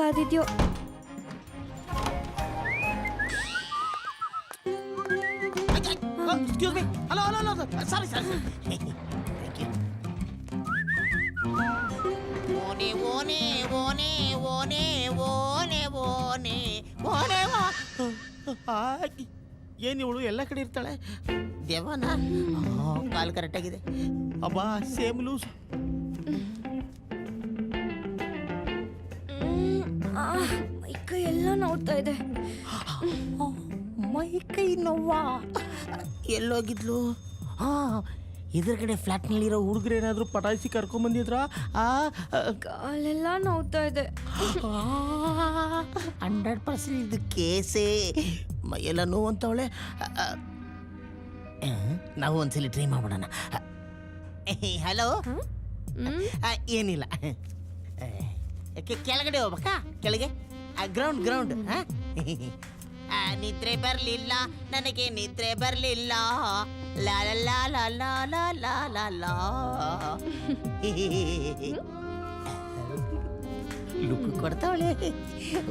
ಕಾದಿದ್ಯೋ. Excuse me. Hello. Sorry. Thank you. ಏನು ಇವಳು ಎಲ್ಲ ಕಡೆ ಇರ್ತಾಳೆ. ದೇವನ ಕಾಲು ಕರೆಕ್ಟಾಗಿದೆ. ಅಬ್ಬಾ ಸೇಮ್ ಲೂಸ್. ಮೈ ಕೈ ಎಲ್ಲ ನೋಡ್ತಾ ಇದೆ. ಮೈ ಕೈ ನೋವಾ? ಎಲ್ಲೋಗಿದ್ಲು? ಎದುರುಗಡೆ ಫ್ಲಾಟ್ನಲ್ಲಿರೋ ಹುಡುಗರು ಏನಾದರೂ ಪಟಾಯಿಸಿ ಕರ್ಕೊಂಬಂದಿದ್ರ? ಕಾಲೆಲ್ಲ ನೋಡ್ತಾ ಇದೆ. 100% ಇದು ಕೇಸೇ. ಮೈಯೆಲ್ಲ ನೋವಂತವಳೆ. ನಾವು ಒಂದ್ಸಲಿ ಟ್ರೈ ಮಾಡೋಣ. ಹಲೋ. ಏನಿಲ್ಲ, ಕೆಳಗಡೆ ಹೋಗ್ಬೇಕಾ? ಕೆಳಗೆ ಗ್ರೌಂಡ್. ನಿದ್ರೆ ಬರಲಿಲ್ಲ ನನಗೆ, ನಿದ್ರೆ ಬರಲಿಲ್ಲ. ಲಾ ಲಾ ಲಾ ಲಾ ಲಾ ಲಾ ಲಾ ಲಾ. ಲುಕ್ ಕೊಡ್ತಾವಳೆ,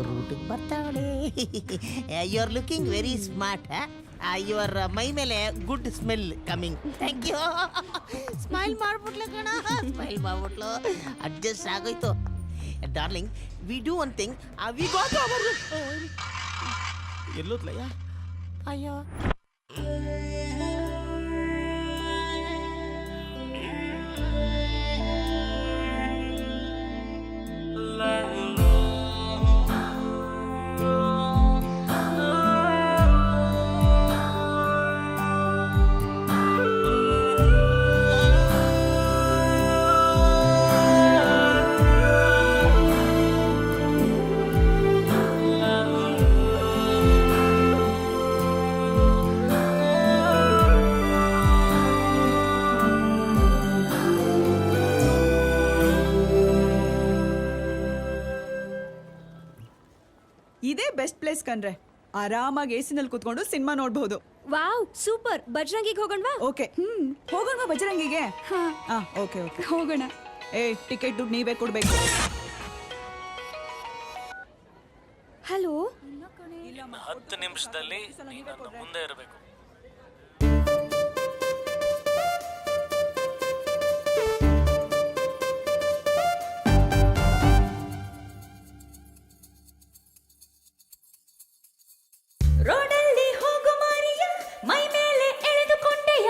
ರೂಟಿಗೆ ಬರ್ತಾವಳೆ. You are looking very smart. Your ಮೈ ಮೇಲೆ good smell coming. Thank you. Smile ಮಾಡ್ಬಿಟ್ಲು ಕಣ, ಸ್ಮೈಲ್ ಮಾಡ್ಬಿಟ್ಲು. ಅಡ್ಜಸ್ಟ್ ಆಗೋಯ್ತು. Darling, we do one thing. We go to our. ಎಲ್ಲೋದ್ಲಯ್ಯ? ಅಯ್ಯೋ, ಇದೇ ಬೆಸ್ಟ್ ಪ್ಲೇಸ್ ಕಣ್ರೆ. ಆರಾಮಾಗಿ ಎಸಿನಲ್ಲಿ ಕೂತ್ಕೊಂಡು ಸಿನಿಮಾ ನೋಡಬಹುದು. Wow, super. ಬಜರಂಗಿಗೆ ಹೋಗೋಣವಾ? ಓಕೆ, ಹೋಗೋಣ ಬಜರಂಗಿಗೆ. ಓಕೆ ಹೋಗೋಣ. ಟಿಕೆಟ್ ದುಡ್ಡು ನೀವೇ ಕೊಡ್ಬೇಕು. ಹಲೋ. 10 ನಿಮಿಷದಲ್ಲಿ ನನ್ನ ಮುಂದೆ ಇರಬೇಕು. ರೋಡಲ್ಲಿ ಹೋಗು ಮಾರಿಯ, ಮೈ ಮೇಲೆ ಎಳೆದುಕೊಂಡೆಯ.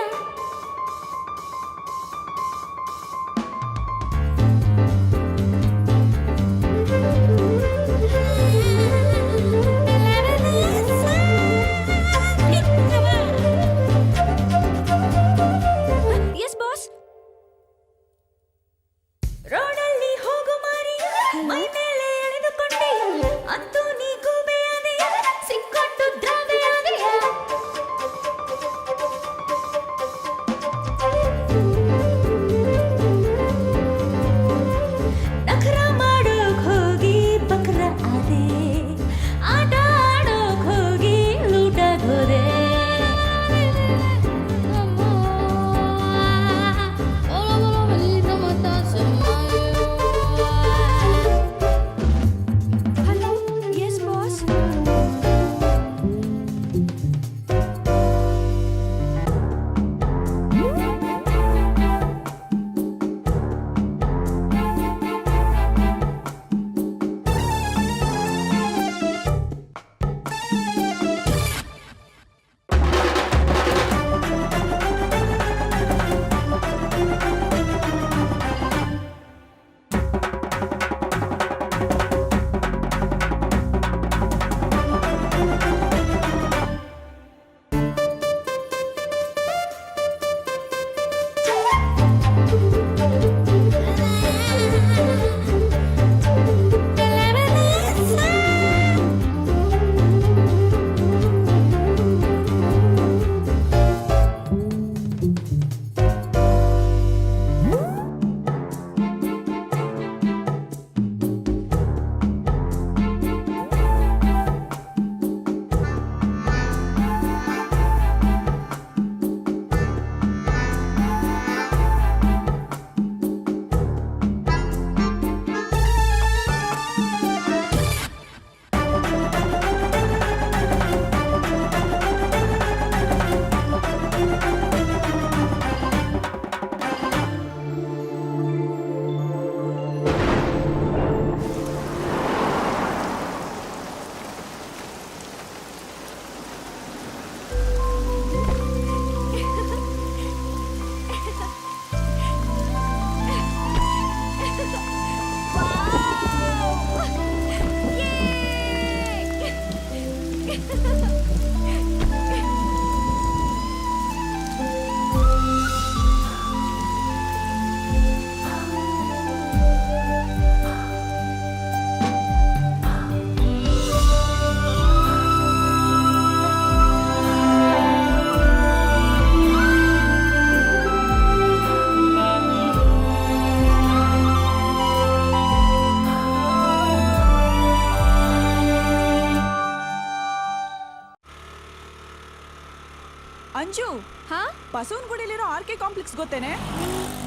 ಬಸವನಗುಡಿಲಿರೋ RK ಕಾಂಪ್ಲೆಕ್ಸ್ ಗೊತ್ತೇನೆ?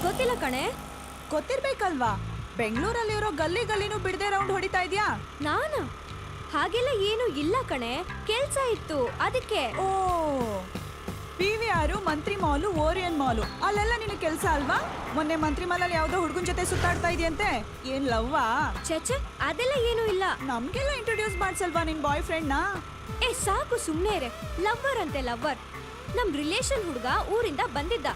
ಗೊತ್ತಿಲ್ಲ ಕಣೆ. ಗೊತ್ತಿರ್ಬೇಕಲ್ವಾ? ಬೆಂಗಳೂರಲ್ಲಿರೋ ಗಲ್ಲಿ ಗಲ್ಲಿನೂ ಬಿಡದೆ ರೌಂಡ್ ಹೊಡಿತಾ ಇದ್ಯಾ? ನಾನಾ? ಹಾಗೆಲ್ಲ ಏನು ಇಲ್ಲ ಕಣೆ, ಕೆಲ್ಸ ಇತ್ತು ಅದಕ್ಕೆ. ಓ, PVR, ಮಂತ್ರಿ ಮಾಲು, ಓರಿಯನ್ ಮಾಲು ಅಲ್ಲೆಲ್ಲ ನಿನ್ನ ಕೆಲ್ಸ ಅಲ್ವಾ? ಮೊನ್ನೆ ಮಂತ್ರಿ ಮಾಲಲ್ಲಿ ಯಾವ್ದೋ ಹುಡುಗನ್ ಜೊತೆ ಸುತ್ತಾಡ್ತಾ ಇದೆಯಂತೆ, ಏನ್ ಲವ್ವಾ? ಚೇಚೆ ಅದೆಲ್ಲ ಏನು ಇಲ್ಲ. ನಮ್ಗೆಲ್ಲ ಇಂಟ್ರೊಡ್ಯೂಸ್ ಮಾಡ್ಸಲ್ವಾ ನಿನ್ ಬಾಯ್ ಫ್ರೆಂಡ್ ನ? ಏ ಸಾಕು ಸುಮ್ನೆ ಇರೆ. ಲವ್ವರ್ ಅಂತೆ ಲವ್ವರ್. ನಮ್ ರಿಲೇಷನ್ ಹುಡುಗ ಊರಿಂದ ಬಂದಿದ್ದ,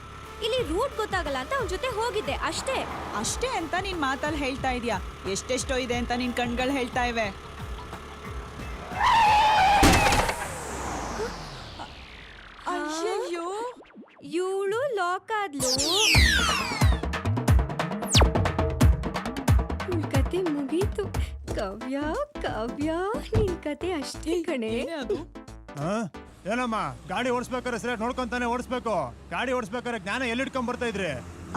ಇಲ್ಲಿ ರೂಟ್ ಗೊತ್ತಾಗಲ್ಲ ಅಂತ ಅವನ ಜೊತೆ ಹೋಗಿದ್ದೆ ಅಷ್ಟೇ. ಅಷ್ಟೇ ಅಂತ ನಿನ್ ಮಾತಲ್ಲಿ ಹೇಳ್ತಾ ಇದೀಯಾ? ಎಷ್ಟೆಷ್ಟೋ ಇದೆ ಅಂತ ನಿನ್ ಕಣ್ಗಳು ಹೇಳ್ತಾ ಇವೆ. ಅಯ್ಯಯ್ಯೋ, ಇವಳು ಲಾಕ್ ಆದ್ಲು. ಇವ್ಳ್ ಕತೆ ಮುಗೀತು. ಕಾವ್ಯ ಕಾವ್ಯ, ನಿನ್ ಕತೆ ಅಷ್ಟೇ ಕಣೆ. ಏನಮ್ಮ ಗಾಡಿ ಓಡಿಸ್ಬೇಕಾದ್ರೆ ಸರಿಯಾಗಿ ನೋಡ್ಕೊಂತಾನೆ ಓಡಿಸ್ಬೇಕು. ಗಾಡಿ ಓಡಿಸ್ಬೇಕಾದ್ರೆ ಜ್ಞಾನ ಎಲ್ಲಿಟ್ಕೊಂಡ್ ಬರ್ತಾ ಇದ್ರಿ?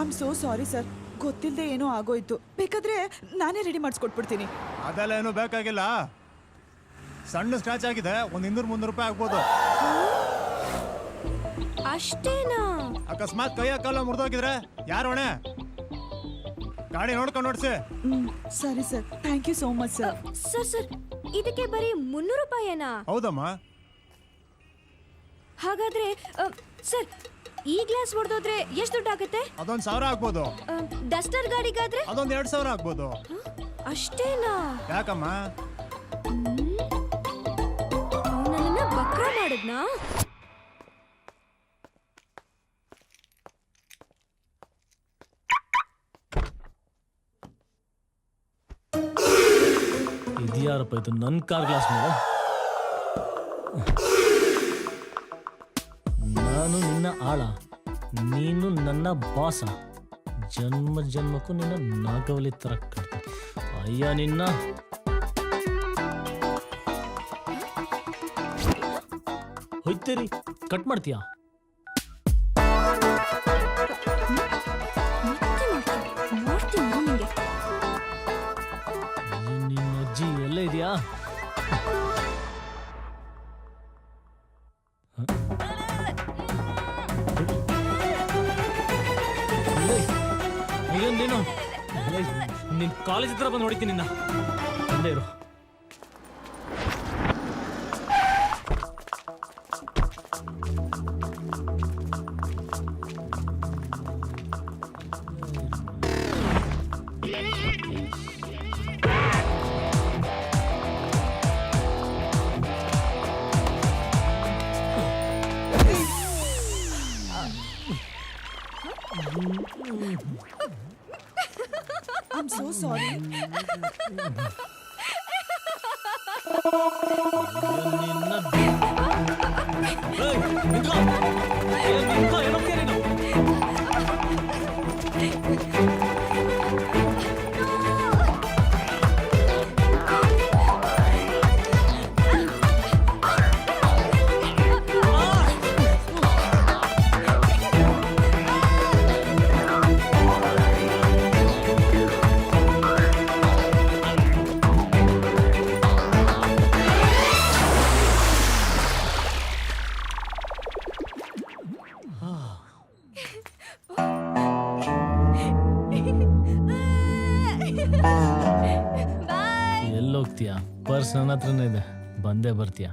ಐಮ್ ಸೋ ಸಾರಿ ಸರ್, ಗೊತ್ತಿಲ್ಲದೆ ಏನೋ ಆಗೋಯ್ತು. ಬೇಕಾದ್ರೆ ನಾನೇ ರೆಡಿ ಮಾಡಿಸ್ಕೊಟ್ಬಿಡ್ತೀನಿ. ಅದೆಲ್ಲ ಏನು ಬೇಕಾಗಿಲ್ಲ. ಸಣ್ಣ ಸ್ಕ್ರಾಚ್ ಆಗಿದೆ, ಒಂದ್ 200-300 ರೂಪಾಯಿ ಆಗ್ಬೋದು. ಅಷ್ಟೇನಾ? ಅಕಸ್ಮಾತ್ ಕೈಯ ಕಾಲ ಮುರಿದೋಗಿದ್ರೆ ಯಾರು ಹೊಣೆ? ಗಾಡಿ ನೋಡ್ಕೊಂಡು ನೋಡ್ಸಿ. ಸರಿ sir, thank you so much sir. Sir ಇದಕ್ಕೆ ಬರೀ 300 ರೂಪಾಯಿನಾ? ಹೌದಮ್ಮ. ಹಾಗಾದ್ರೆ ಸರ್, ಈ ಗ್ಲಾಸ್ ಹೊಡೆದೋದ್ರೆ ಎಷ್ಟು ದುಡ್ಡು ಆಗುತ್ತೆ? ಅದೊಂದ್ 1000 ಆಗ್ಬೋದು. ಡಸ್ಟರ್ ಗಾಡಿಗಾದ್ರೆ ಅದೊಂದ್ 2000 ಆಗ್ಬೋದು. ಅಷ್ಟೇನಾ? ಯಾಕಮ್ಮ? ಅವನನ್ನ ಬಕ್ರ ಮಾಡಿದ್ನಾ? ಇದ್ಯಾರಪ್ಪ ಇದು ನನ್ನ ಕಾರ್ ಗ್ಲಾಸ್ ಮೇಲೆ? ನಾನು ನಿನ್ನ ಆಳ, ನೀನು ನನ್ನ ಬಾಸ. ಜನ್ಮ ಜನ್ಮಕ್ಕೂ ನಿನ್ನ ನಾಗವಲಿ ತರ ಕಟ್ತೀನಿ. ಅಯ್ಯ ನಿನ್ನ ಹೊಯ್ತೇರಿ ಕಟ್ ಮಾಡ್ತೀಯಾ? ಮಾಡ್ತೀನಿ ನಿಂಗೆ. ನಿನ್ನ ಅಜ್ಜಿ ಎಲ್ಲ ಇದೆಯಾ? ನೀನು ನಿನ್ ಕಾಲೇಜ್ ಹತ್ರ ಬಂದು ಹೊಡಿತೀನಿ ನಿನ್ನ. ಅಲ್ಲೇ ಇರು. I'm so sorry. ಎಲ್ಲೋಗ್ತೀಯಾ? ಪರ್ಸ್ ನನ್ನ ಹತ್ರನೇ ಇದೆ, ಬಂದೇ ಬರ್ತೀಯಾ?